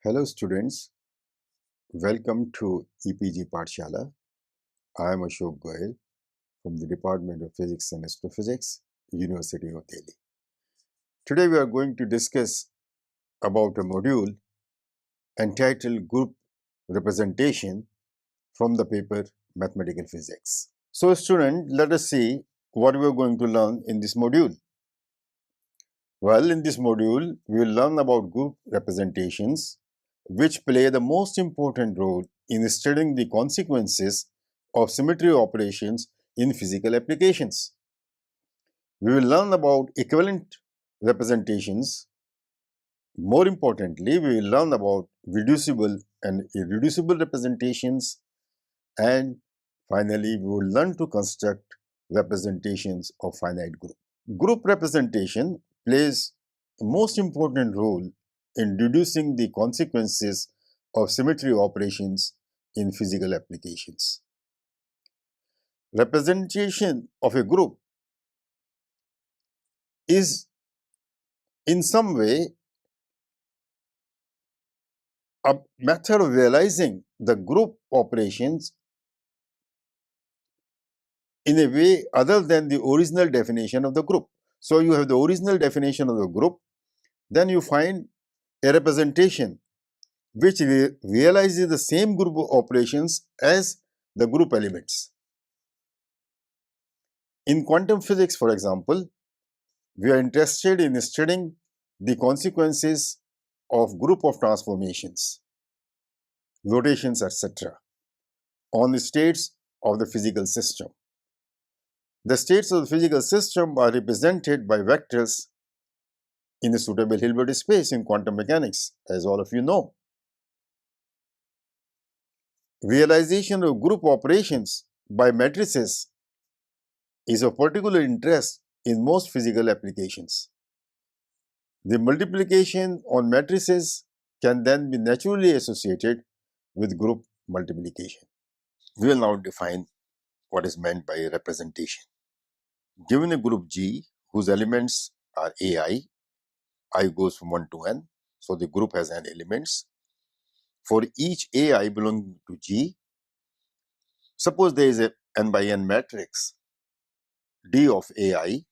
Hello students, welcome to EPG Pathshala. I am Ashok Goyal from the Department of Physics and Astrophysics, University of Delhi. Today we are going to discuss about a module entitled Group Representation from the paper Mathematical Physics. So student, let us see what we are going to learn in this module. Well, in this module, we will learn about group representations, which play the most important role in studying the consequences of symmetry operations in physical applications. We will learn about equivalent representations. More importantly, we will learn about reducible and irreducible representations, and finally, we will learn to construct representations of finite group. Group representation plays a most important role in deducing the consequences of symmetry operations in physical applications. Representation of a group is in some way a method of realizing the group operations in a way other than the original definition of the group. So you have the original definition of the group, then you find a representation which realizes the same group of operations as the group elements. In quantum physics, for example, we are interested in studying the consequences of group of transformations, rotations, etc. on the states of the physical system. The states of the physical system are represented by vectors in a suitable Hilbert space in quantum mechanics, as all of you know. Realization of group operations by matrices is of particular interest in most physical applications. The multiplication on matrices can then be naturally associated with group multiplication. We will now define what is meant by a representation. Given a group G whose elements are I goes from 1 to n, so the group has n elements. For each AI belonging to G, suppose there is a n by n matrix D of AI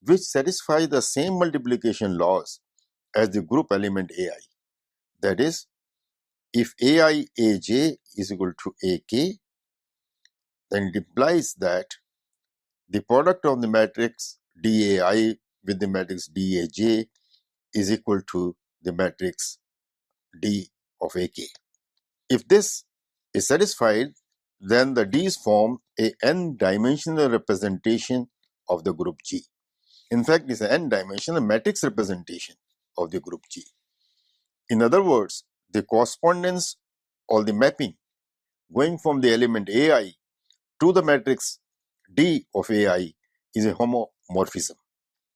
which satisfy the same multiplication laws as the group element AI. That is, if AI Aj is equal to Ak, then it implies that the product of the matrix DAI with the matrix Daj is equal to the matrix D of Ak. If this is satisfied, then the D's form a n-dimensional representation of the group G. In fact, it's an n-dimensional matrix representation of the group G. In other words, the correspondence or the mapping going from the element AI to the matrix D of AI is a homomorphism.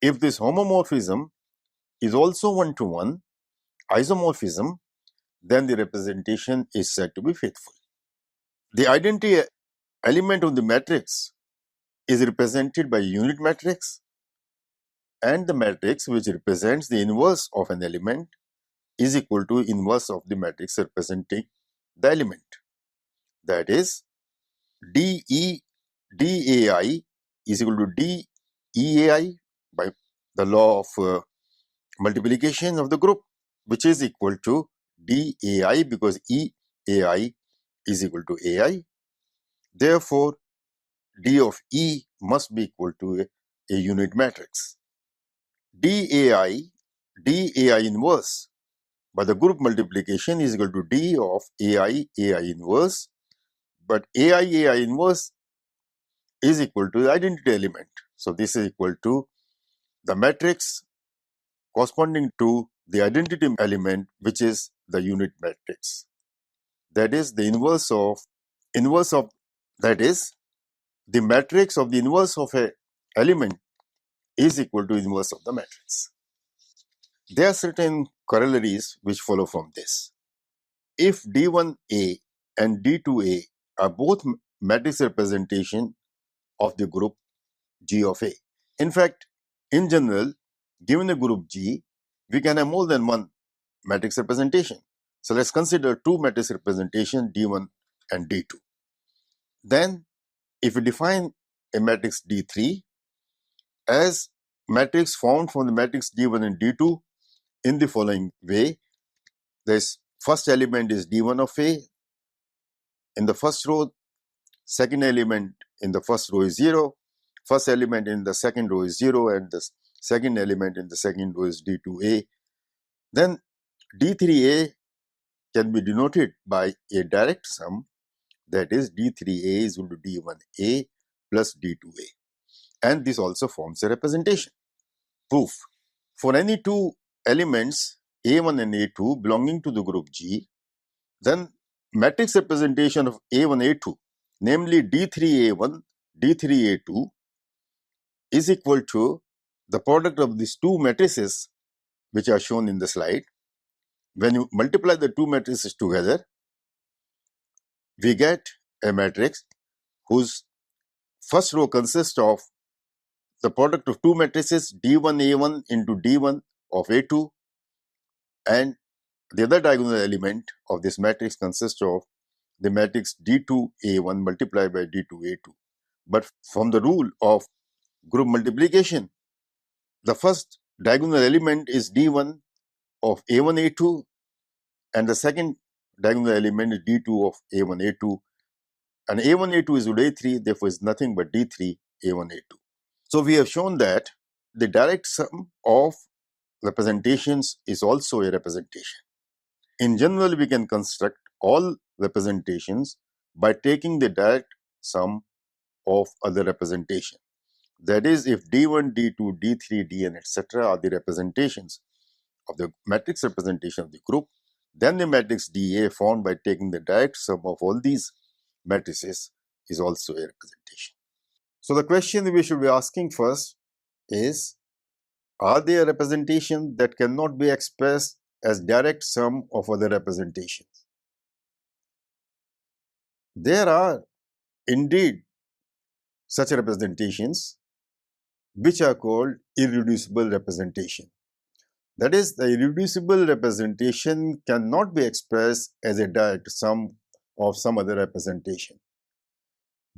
If this homomorphism is also one-to-one isomorphism, then the representation is said to be faithful. The identity element of the matrix is represented by a unit matrix, and the matrix which represents the inverse of an element is equal to inverse of the matrix representing the element. That is, DAI is equal to DEAI by the law of multiplication of the group, which is equal to DAI because EAI is equal to AI. Therefore, D of E must be equal to a unit matrix. DAI inverse by the group multiplication is equal to D of AI inverse, but AI inverse is equal to the identity element. So this is equal to the matrix corresponding to the identity element, which is the unit matrix. That is the inverse of that is the matrix of the inverse of a element is equal to inverse of the matrix. There are certain corollaries which follow from this. If D1A and D2A are both matrix representation of the group G of A. In fact, in general, given a group G, we can have more than one matrix representation. So let's consider two matrix representation D1 and D2. Then if we define a matrix D3 as matrix formed from the matrix D1 and D2 in the following way, this first element is D1 of A in the first row, second element in the first row is 0, first element in the second row is 0, and the second element in the second row is D2A. Then D3A can be denoted by a direct sum, that is D3A is equal to D1A plus D2A. And this also forms a representation. Proof. For any two elements A1 and A2 belonging to the group G, then matrix representation of A1, A2, namely D3A1, D3A2 is equal to the product of these two matrices which are shown in the slide. When you multiply the two matrices together, we get a matrix whose first row consists of the product of two matrices D1A1 into D1 of A2, and the other diagonal element of this matrix consists of the matrix D2A1 multiplied by D2A2. But from the rule of group multiplication, the first diagonal element is D1 of A1A2 and the second diagonal element is D2 of A1A2, and A1A2 is equal to A3, therefore is nothing but D3 A1A2. So we have shown that the direct sum of representations is also a representation. In general, we can construct all representations by taking the direct sum of other representation. That is, if D1, D2, D3, Dn, etc. are the representations of the matrix representation of the group, then the matrix DA formed by taking the direct sum of all these matrices is also a representation. So the question we should be asking first is, are there representations that cannot be expressed as direct sum of other representations? There are indeed such representations which are called irreducible representation. That is, the irreducible representation cannot be expressed as a direct sum of some other representation.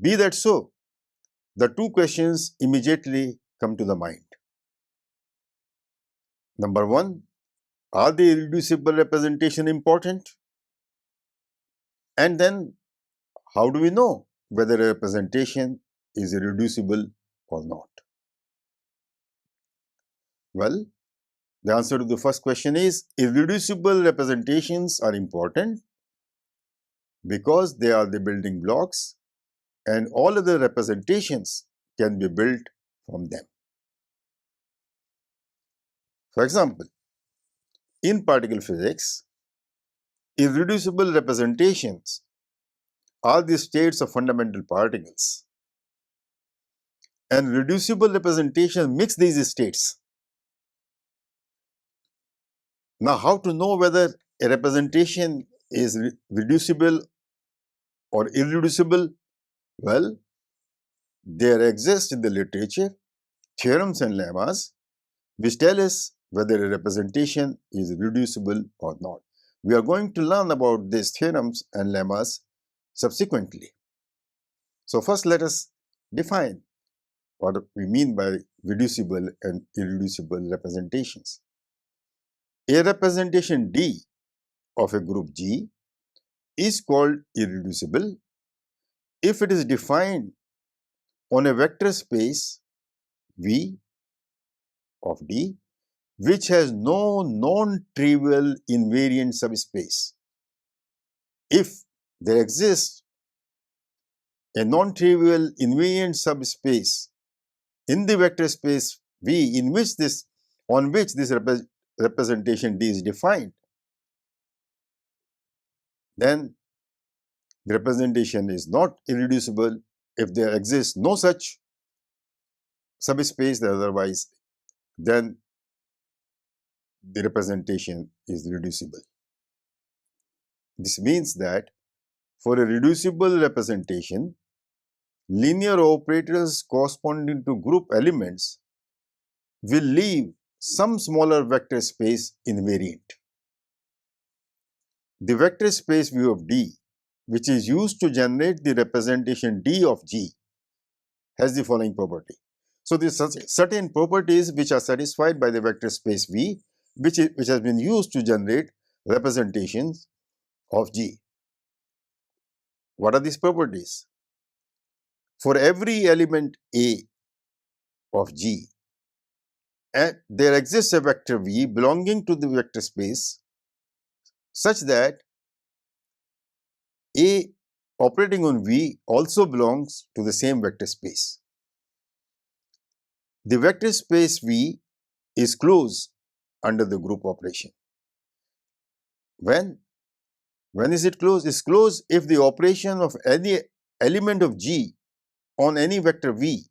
Be that so, the two questions immediately come to the mind. Number one, are the irreducible representation important? And then, how do we know whether a representation is irreducible or not? Well, the answer to the first question is irreducible representations are important because they are the building blocks and all other representations can be built from them. For example, in particle physics, irreducible representations are the states of fundamental particles, and reducible representation mix these states. Now, how to know whether a representation is reducible or irreducible? Well, there exist in the literature theorems and lemmas which tell us whether a representation is reducible or not. We are going to learn about these theorems and lemmas subsequently. So first let us define what we mean by reducible and irreducible representations. A representation D of a group G is called irreducible if it is defined on a vector space V of D which has no non-trivial invariant subspace. If there exists a non-trivial invariant subspace in the vector space V in which this representation D is defined, then the representation is not irreducible. If there exists no such subspace, otherwise, then the representation is reducible. This means that for a reducible representation, linear operators corresponding to group elements will leave some smaller vector space invariant. The vector space V of D, which is used to generate the representation D of G, has the following property. So, there are certain properties which are satisfied by the vector space V, which has been used to generate representations of G. What are these properties? For every element A of G, and there exists a vector V belonging to the vector space such that A operating on V also belongs to the same vector space. The vector space V is closed under the group operation. When is it closed? It's closed if the operation of any element of G on any vector V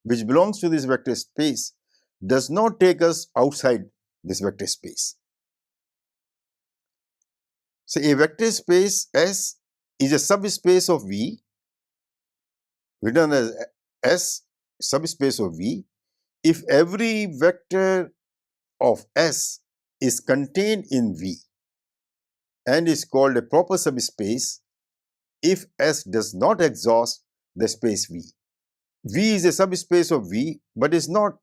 which belongs to this vector space does not take us outside this vector space. So, a vector space S is a subspace of V, written as S subspace of V, if every vector of S is contained in V and is called a proper subspace if S does not exhaust the space V. V is a subspace of V but is not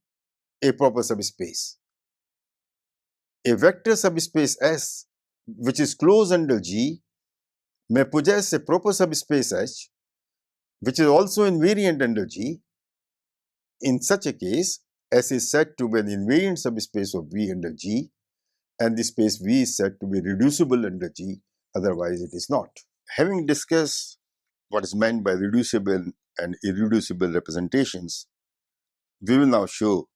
a proper subspace. A vector subspace S which is closed under G may possess a proper subspace H which is also invariant under G. In such a case, S is said to be an invariant subspace of V under G, and the space V is said to be reducible under G, otherwise it is not. Having discussed what is meant by reducible and irreducible representations, we will now show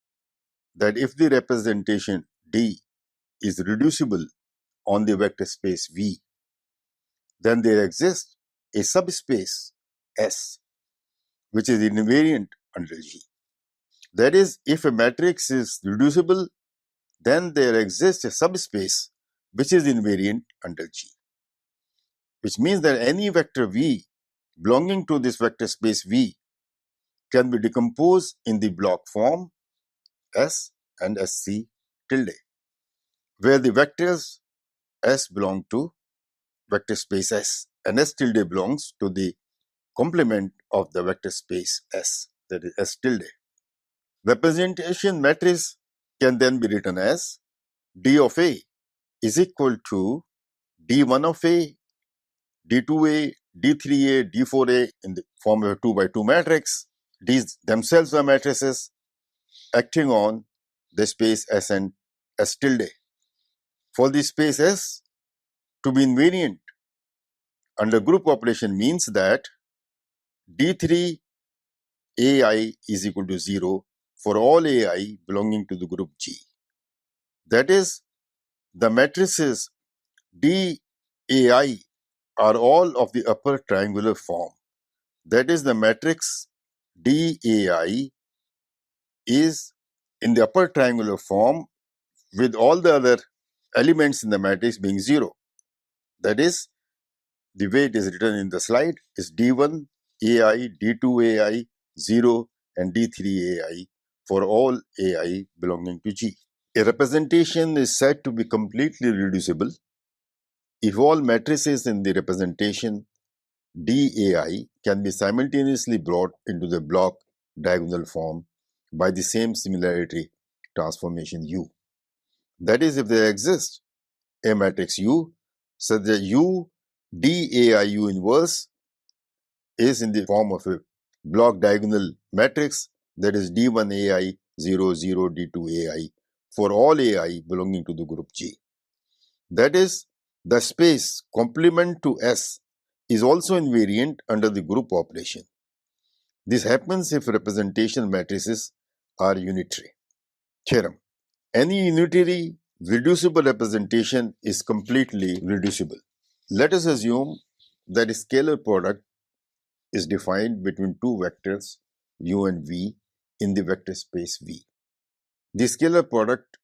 that if the representation D is reducible on the vector space V, then there exists a subspace S which is invariant under G. That is, if a matrix is reducible, then there exists a subspace which is invariant under G, which means that any vector V belonging to this vector space V can be decomposed in the block form S and SC tilde, where the vectors S belong to vector space S and S tilde belongs to the complement of the vector space S, that is S tilde. Representation matrix can then be written as D of A is equal to D1 of A, D2A, D3A, D4A in the form of a 2 by 2 matrix. These themselves are matrices acting on the space S and S tilde. For the space S to be invariant under group operation means that D3 AI is equal to 0 for all AI belonging to the group G. That is, the matrices DAI are all of the upper triangular form. That is, the matrix DAI is in the upper triangular form with all the other elements in the matrix being 0. That is, the way it is written in the slide is D1 AI, D2 AI, 0 and D3 AI for all AI belonging to G. A representation is said to be completely reducible if all matrices in the representation DAI can be simultaneously brought into the block diagonal form by the same similarity transformation U. That is, if there exists a matrix U such that U DAIU inverse is in the form of a block diagonal matrix, that is D1 AI 0 0 D2 AI for all AI belonging to the group G. That is, the space complement to S is also invariant under the group operation. This happens if representation matrices are unitary. Theorem: any unitary reducible representation is completely reducible. Let us assume that a scalar product is defined between two vectors u and v in the vector space V. The scalar product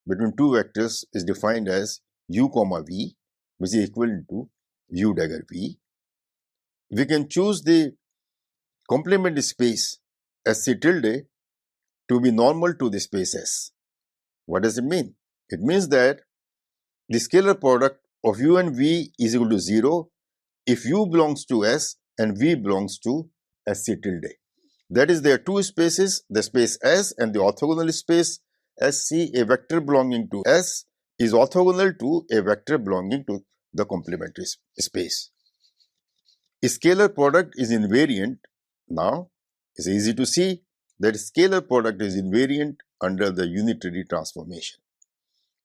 between two vectors is defined as u comma v, which is equivalent to u dagger v. We can choose the complement space SC tilde to be normal to the space S. What does it mean? It means that the scalar product of U and V is equal to 0 if U belongs to S and V belongs to SC tilde. That is, there are two spaces, the space S and the orthogonal space SC. A vector belonging to S is orthogonal to a vector belonging to the complementary space. A scalar product is invariant. Now, it's easy to see that scalar product is invariant under the unitary transformation.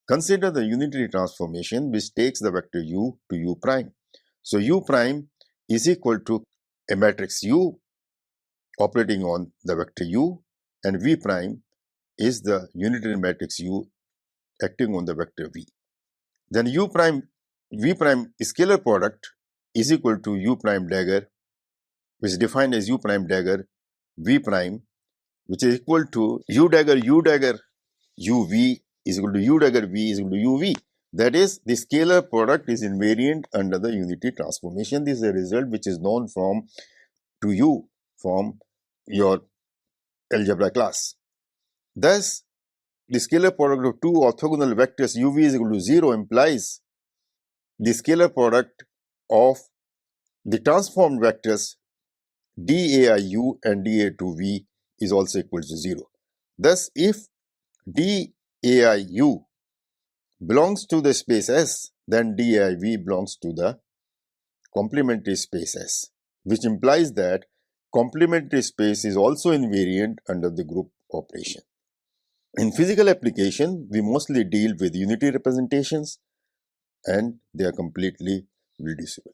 Consider the unitary transformation which takes the vector U to U prime. So, U prime is equal to a matrix U operating on the vector U, and V prime is the unitary matrix U acting on the vector V. Then U prime, V prime scalar product is equal to U prime dagger, which is defined as U prime dagger V prime, which is equal to U dagger UV is equal to U dagger V is equal to UV. That is, the scalar product is invariant under the unitary transformation. This is a result which is known from your algebra class. Thus, the scalar product of two orthogonal vectors UV is equal to 0 implies the scalar product of the transformed vectors dAIU and dA2V is also equal to 0. Thus, if dAIU belongs to the space S, then dAIV belongs to the complementary space S, which implies that complementary space is also invariant under the group operation. In physical application, we mostly deal with unitary representations and they are completely reducible.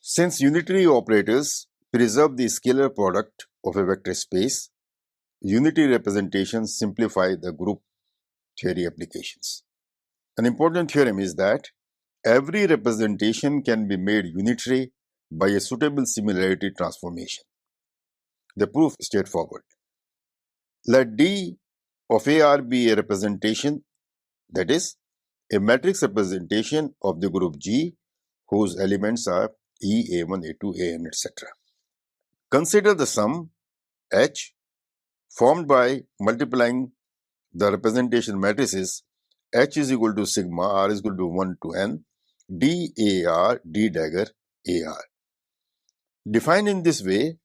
Since unitary operators preserve the scalar product of a vector space, unitary representations simplify the group theory applications. An important theorem is that every representation can be made unitary by a suitable similarity transformation. The proof is straightforward. Let D of AR be a representation, that is, a matrix representation of the group G whose elements are E, A1, A2, AN, etc. Consider the sum H formed by multiplying the representation matrices H is equal to sigma, R is equal to 1 to N, D AR, D dagger AR. Defined in this way,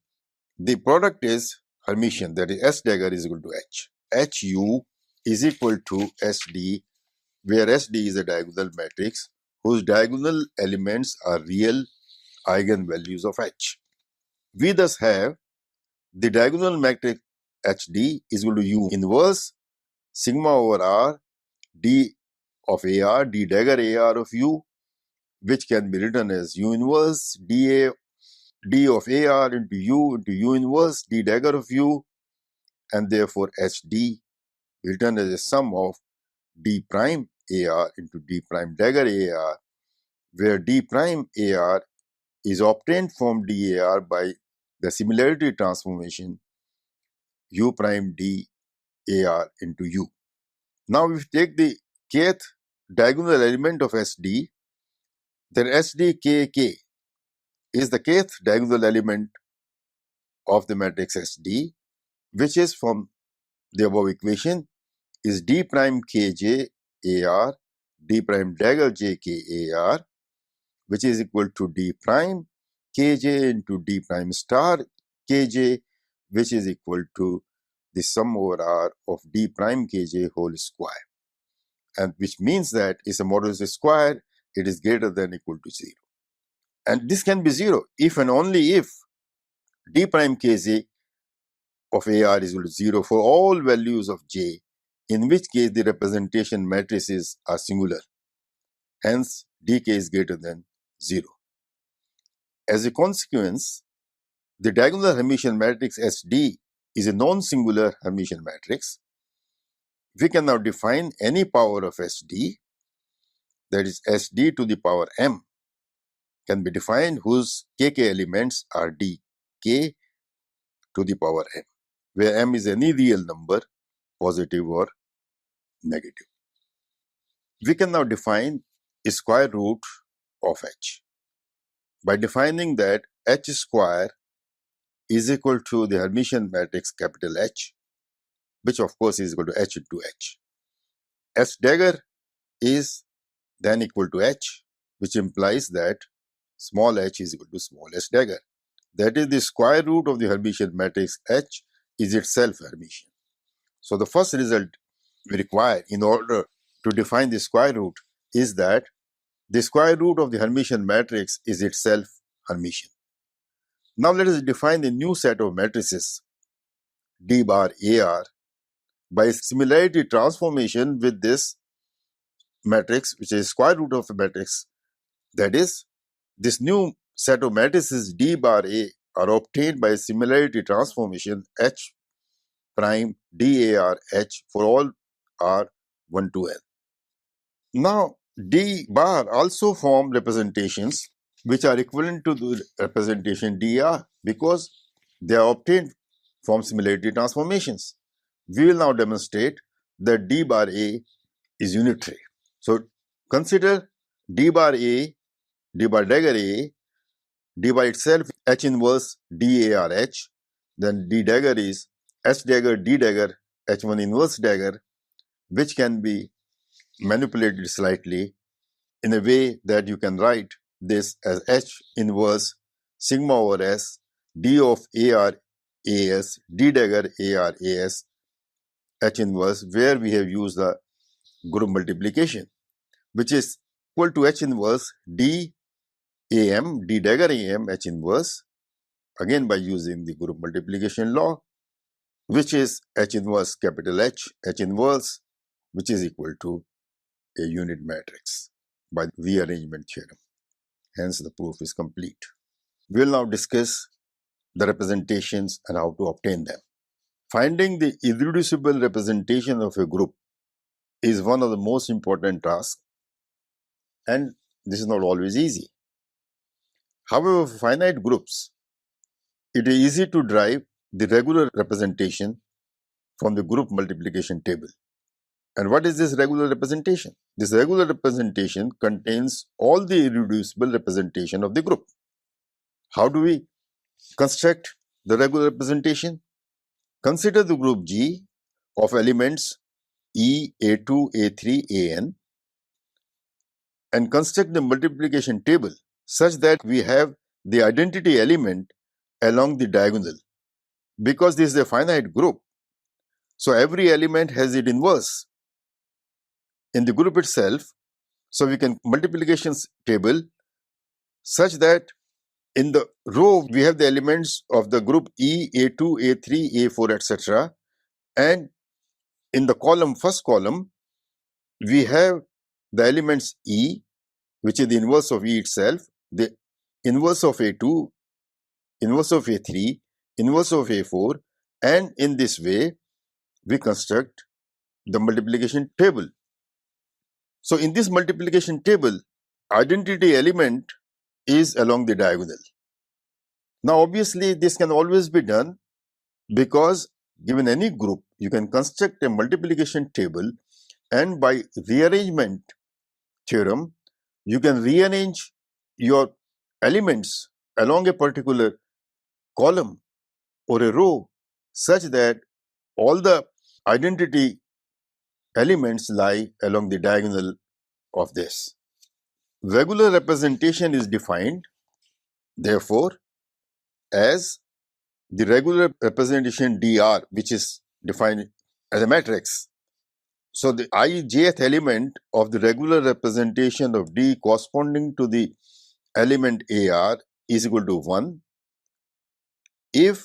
the product is Hermitian, that is S dagger is equal to H. HU is equal to SD, where SD is a diagonal matrix whose diagonal elements are real eigenvalues of H. We thus have the diagonal matrix HD is equal to U inverse sigma over R D of AR, D dagger AR of U, which can be written as U inverse D of AR into U inverse D dagger of U, and therefore HD written as a sum of D prime AR into D prime dagger AR, where D prime AR is obtained from DAR by the similarity transformation U prime D AR into U. Now, if we take the kth diagonal element of SD, then SDKK is the kth diagonal element of the matrix SD, which is from the above equation is D prime KJ AR, D prime dagger JK AR, which is equal to D prime KJ into D prime star KJ, which is equal to the sum over R of D prime KJ whole square. And which means that is a modulus square, it is greater than or equal to 0. And this can be 0 if and only if D prime Kj of AR is equal to 0 for all values of J, in which case the representation matrices are singular. Hence, dk is greater than 0. As a consequence, the diagonal Hermitian matrix SD is a non-singular Hermitian matrix. We can now define any power of SD, that is SD to the power m, can be defined whose kk elements are dk to the power m, where m is any real number, positive or negative. We can now define a square root of h by defining that h square is equal to the Hermitian matrix capital H, which of course is equal to h into h. S dagger is then equal to H, which implies that small h is equal to small h dagger. That is, the square root of the Hermitian matrix H is itself Hermitian. So the first result we require in order to define the square root is that the square root of the Hermitian matrix is itself Hermitian. Now let us define the new set of matrices D bar AR by similarity transformation with this matrix, which is square root of a matrix. That is, this new set of matrices D bar A are obtained by similarity transformation H prime DAR H for all R 1 to N. Now, D bar also form representations which are equivalent to the representation DR because they are obtained from similarity transformations. We will now demonstrate that D bar A is unitary. So, consider D bar A, D bar dagger A, D by itself H inverse DAR H, then D dagger is H dagger D dagger H1 inverse dagger, which can be manipulated slightly in a way that you can write this as H inverse sigma over S D of AR AS D dagger AR AS H inverse, where we have used the group multiplication, which is equal to H inverse D AM D dagger AM H inverse, again by using the group multiplication law, which is H inverse capital H inverse, which is equal to a unit matrix by the rearrangement theorem. Hence, the proof is complete. We will now discuss the representations and how to obtain them. Finding the irreducible representation of a group is one of the most important tasks, and this is not always easy. However, for finite groups, it is easy to derive the regular representation from the group multiplication table. And what is this regular representation? This regular representation contains all the irreducible representation of the group. How do we construct the regular representation? Consider the group G of elements E, A2, A3, AN and construct the multiplication table such that we have the identity element along the diagonal. Because this is a finite group, so every element has its inverse in the group itself. So we can multiplication table such that in the row we have the elements of the group E, A2, A3, A4, etc. And in the column, first column, we have the elements E, which is the inverse of E itself, the inverse of A2, inverse of A3, inverse of A4, and in this way, we construct the multiplication table. So in this multiplication table, identity element is along the diagonal. Now obviously this can always be done because given any group, you can construct a multiplication table and by rearrangement theorem, you can rearrange your elements along a particular column or a row such that all the identity elements lie along the diagonal of this. Regular representation is defined, therefore, as the regular representation dr, which is defined as a matrix. So the ijth element of the regular representation of D corresponding to the element AR is equal to 1 if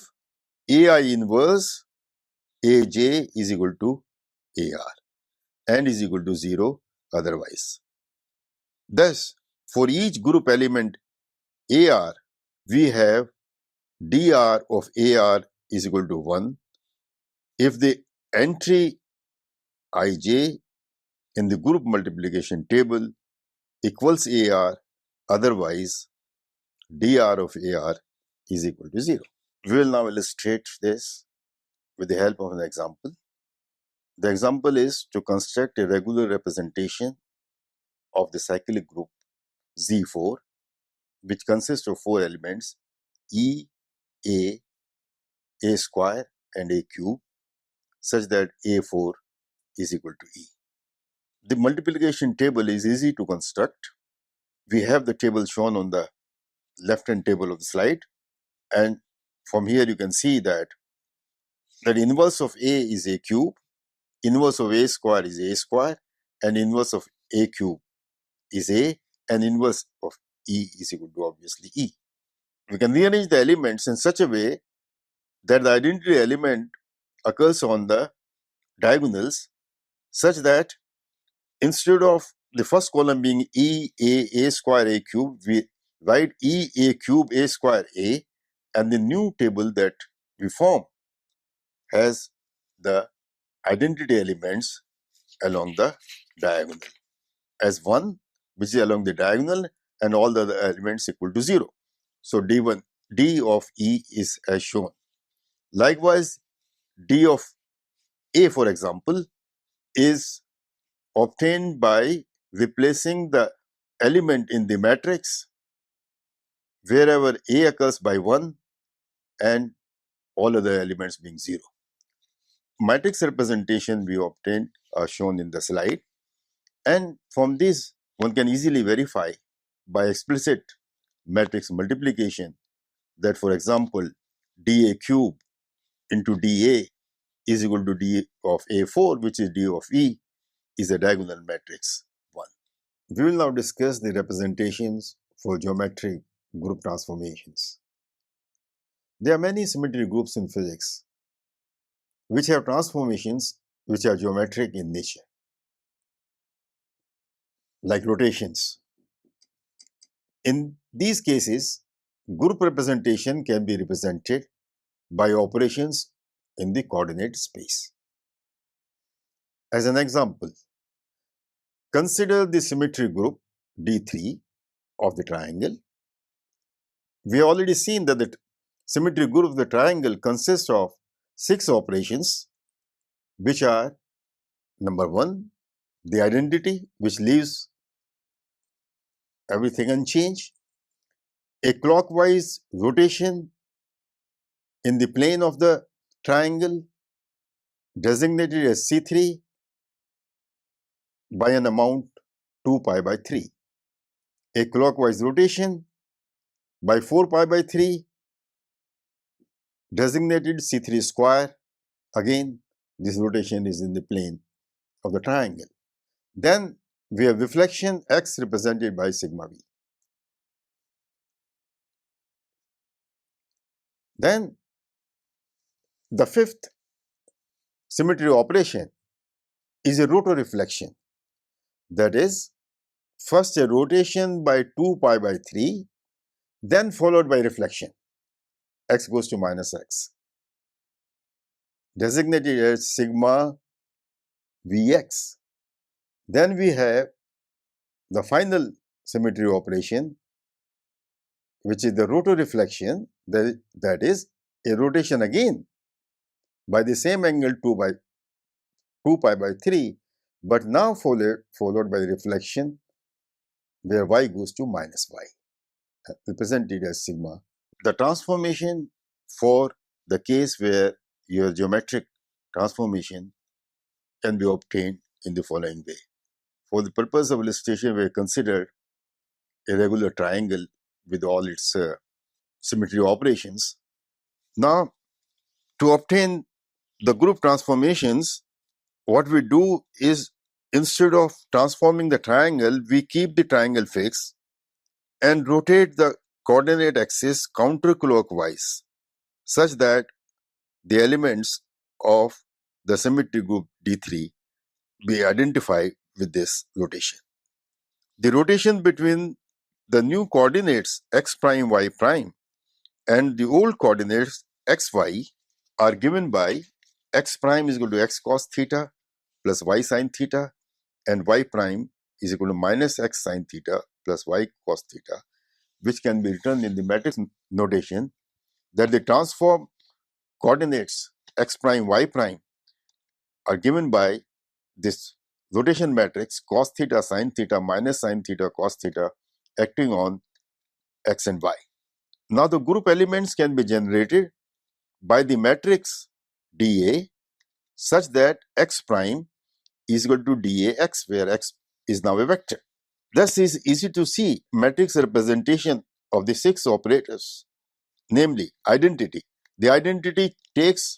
AI inverse AJ is equal to AR and is equal to 0 otherwise. Thus, for each group element AR, we have dr of AR is equal to 1 if the entry ij in the group multiplication table equals AR, otherwise dr of AR is equal to 0. We will now illustrate this with the help of an example. The example is to construct a regular representation of the cyclic group Z4, which consists of 4 elements E, A square and A cube, such that A4 is equal to E. the multiplication table is easy to construct. We have the table shown on the left-hand table of the slide, and from here you can see that the inverse of A is A cube, inverse of A square is A square, and inverse of A cube is A, and inverse of E is equal to obviously E. We can rearrange the elements in such a way that the identity element occurs on the diagonals, such that instead of the first column being A square A cube, we write A cube A square A, and the new table that we form has the identity elements along the diagonal as 1, which is along the diagonal, and all the other elements equal to 0. So D1, D of E is as shown. Likewise, D of A, for example, is obtained by replacing the element in the matrix wherever A occurs by 1 and all other elements being 0. Matrix representation we obtained are shown in the slide, and from this one can easily verify by explicit matrix multiplication that, for example, dA cube into dA is equal to d of A4, which is d of E, is a diagonal matrix 1. We will now discuss the representations for geometric group transformations. There are many symmetry groups in physics which have transformations which are geometric in nature, like rotations. In these cases, group representation can be represented by operations in the coordinate space. As an example, consider the symmetry group D3 of the triangle. We have already seen that the symmetry group of the triangle consists of 6 operations, which are: number 1, the identity, which leaves everything unchanged; a clockwise rotation in the plane of the triangle designated as C3 by an amount 2 pi by 3; a clockwise rotation by 4 pi by 3 designated C3 square. Again, this rotation is in the plane of the triangle. Then we have reflection x represented by sigma v. Then the fifth symmetry operation is a rotoreflection. That is, first a rotation by 2 pi by 3, then followed by reflection, x goes to minus x, designated as sigma vx. Then we have the final symmetry operation, which is the rotoreflection, that is a rotation again by the same angle 2 pi by 3, but now followed by the reflection where y goes to minus y, represented as sigma. The transformation for the case where your geometric transformation can be obtained in the following way. For the purpose of illustration, we consider a regular triangle with all its symmetry operations. Now, to obtain the group transformations, what we do is, instead of transforming the triangle, we keep the triangle fixed and rotate the coordinate axis counterclockwise, such that the elements of the symmetry group D3 be identified with this rotation. The rotation between the new coordinates x prime, y prime and the old coordinates x, y are given by x prime is equal to x cos theta plus y sin theta, and y prime is equal to minus x sin theta plus y cos theta, which can be written in the matrix notation that the transform coordinates x prime, y prime are given by this rotation matrix cos theta sin theta minus sin theta cos theta acting on x and y. Now the group elements can be generated by the matrix dA such that x prime is equal to dAx, where x is now a vector. Thus, it is easy to see matrix representation of the 6 operators, namely identity. The identity takes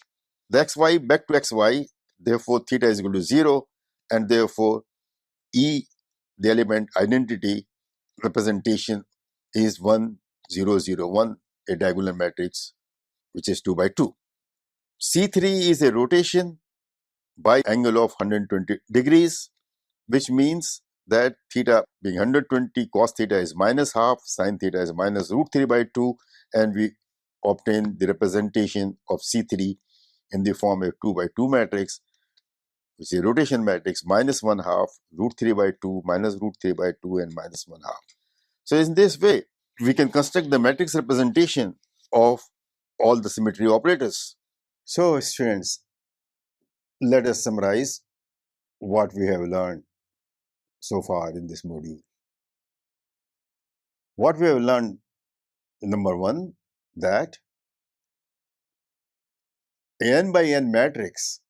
the xy back to xy, therefore theta is equal to 0, and therefore E, the element identity representation, is 1, 0, 0, 1, a diagonal matrix which is 2 by 2. C3 is a rotation by angle of 120 degrees, which means that theta being 120, cos theta is minus half, sin theta is minus root 3 by 2, and we obtain the representation of C3 in the form of 2 by 2 matrix, which is a rotation matrix, minus 1 half, root 3 by 2, minus root 3 by 2, and minus 1 half. So in this way, we can construct the matrix representation of all the symmetry operators. So students, let us summarize what we have learned so far in this module. What we have learned, number one, that a n by n matrix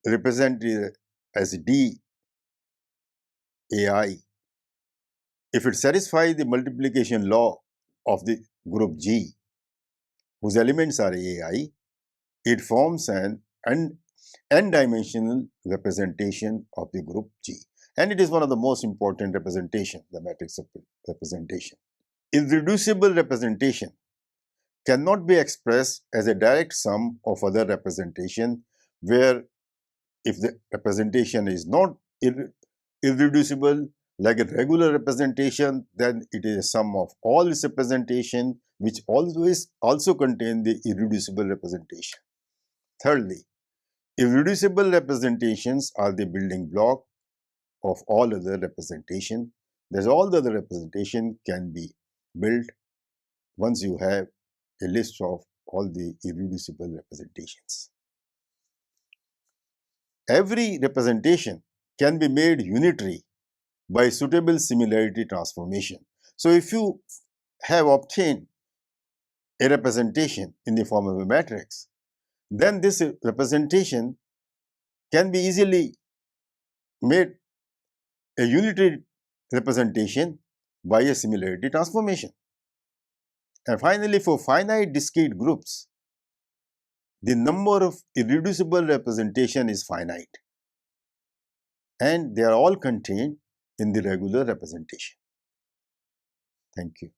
represented as D AI, if it satisfies the multiplication law of the group G, whose elements are AI, it forms an n-dimensional representation of the group G. And it is one of the most important representation, the matrix representation. Irreducible representation cannot be expressed as a direct sum of other representation, where if the representation is not irreducible like a regular representation, then it is a sum of all its representation, which always also contain the irreducible representation. Thirdly, irreducible representations are the building block of all other representation. Thus, all the other representation can be built once you have a list of all the irreducible representations. Every representation can be made unitary by suitable similarity transformation. So, if you have obtained a representation in the form of a matrix, then this representation can be easily made a unitary representation by a similarity transformation. And finally, for finite discrete groups, the number of irreducible representation is finite, and they are all contained in the regular representation. Thank you.